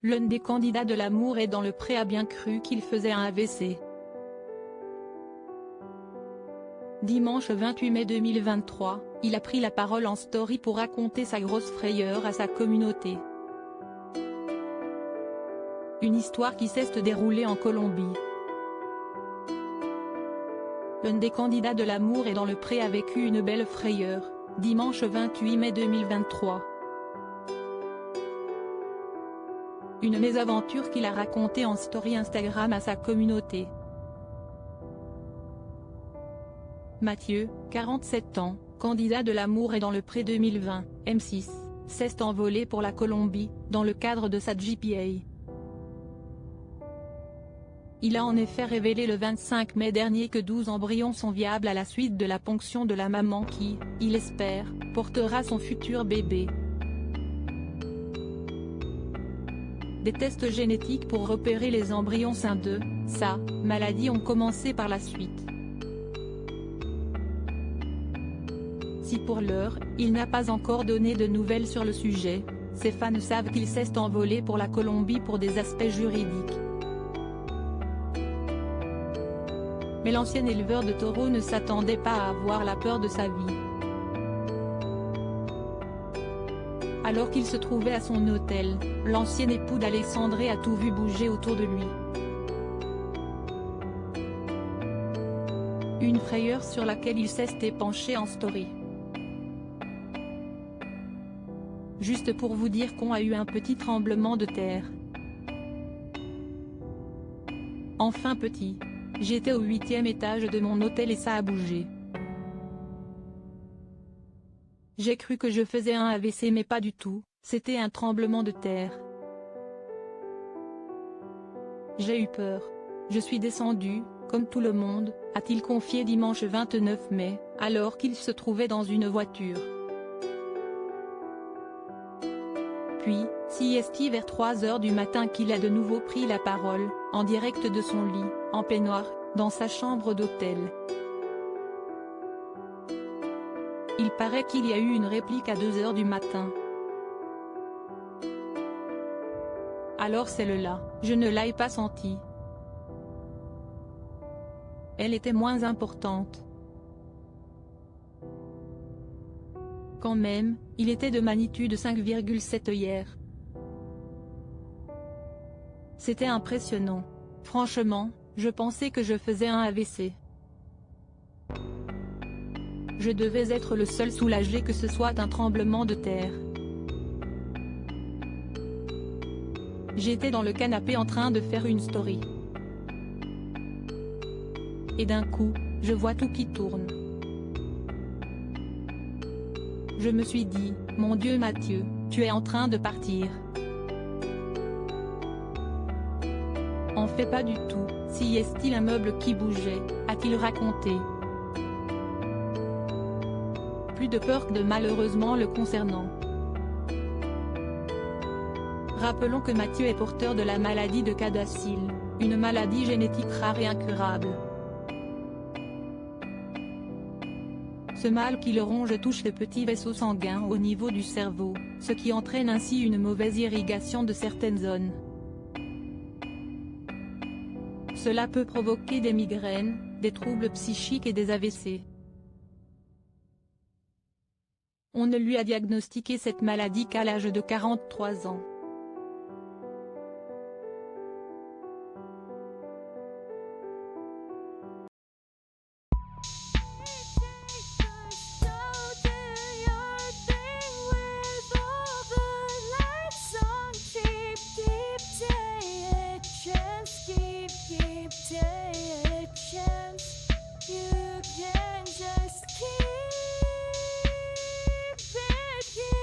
L'un des candidats de l'amour est dans le pré a bien cru qu'il faisait un AVC. Dimanche 28 mai 2023, il a pris la parole en story pour raconter sa grosse frayeur à sa communauté. Une histoire qui s'est déroulée en Colombie. L'un des candidats de l'amour est dans le pré a vécu une belle frayeur, dimanche 28 mai 2023. Une mésaventure qu'il a racontée en story Instagram à sa communauté. Mathieu, 47 ans, candidat de l'amour est dans le pré 2020, M6, s'est envolé pour la Colombie, dans le cadre de sa GPA. Il a en effet révélé le 25 mai dernier que 12 embryons sont viables à la suite de la ponction de la maman qui, il espère, portera son futur bébé. Des tests génétiques pour repérer les embryons sains de sa maladie ont commencé par la suite. Si pour l'heure, il n'a pas encore donné de nouvelles sur le sujet, ses fans savent qu'il s'est envolé pour la Colombie pour des aspects juridiques. Mais l'ancien éleveur de taureaux ne s'attendait pas à avoir la peur de sa vie. Alors qu'il se trouvait à son hôtel, l'ancien époux d'Alexandré a tout vu bouger autour de lui. Une frayeur sur laquelle il s'est penché en story. Juste pour vous dire qu'on a eu un petit tremblement de terre. Enfin petit. J'étais au 8e étage de mon hôtel et ça a bougé. J'ai cru que je faisais un AVC mais pas du tout, c'était un tremblement de terre. J'ai eu peur. Je suis descendu, comme tout le monde, a-t-il confié dimanche 29 mai, alors qu'il se trouvait dans une voiture. Puis, c'est vers 3 h du matin qu'il a de nouveau pris la parole, en direct de son lit, en peignoir, dans sa chambre d'hôtel. Il paraît qu'il y a eu une réplique à 2 h du matin. Alors celle-là, je ne l'ai pas sentie. Elle était moins importante. Quand même, il était de magnitude 5,7 hier. C'était impressionnant. Franchement, je pensais que je faisais un AVC. Je devais être le seul soulagé que ce soit un tremblement de terre. J'étais dans le canapé en train de faire une story. Et d'un coup, je vois tout qui tourne. Je me suis dit, mon Dieu Mathieu, tu es en train de partir. En fait pas du tout, si est-il un meuble qui bougeait, a-t-il raconté. Plus de peur que de malheureusement le concernant. Rappelons que Mathieu est porteur de la maladie de CADASIL, une maladie génétique rare et incurable. Ce mal qui le ronge touche le petit vaisseau sanguin au niveau du cerveau, ce qui entraîne ainsi une mauvaise irrigation de certaines zones. Cela peut provoquer des migraines, des troubles psychiques et des AVC. On ne lui a diagnostiqué cette maladie qu'à l'âge de 43 ans. You can just keep it here.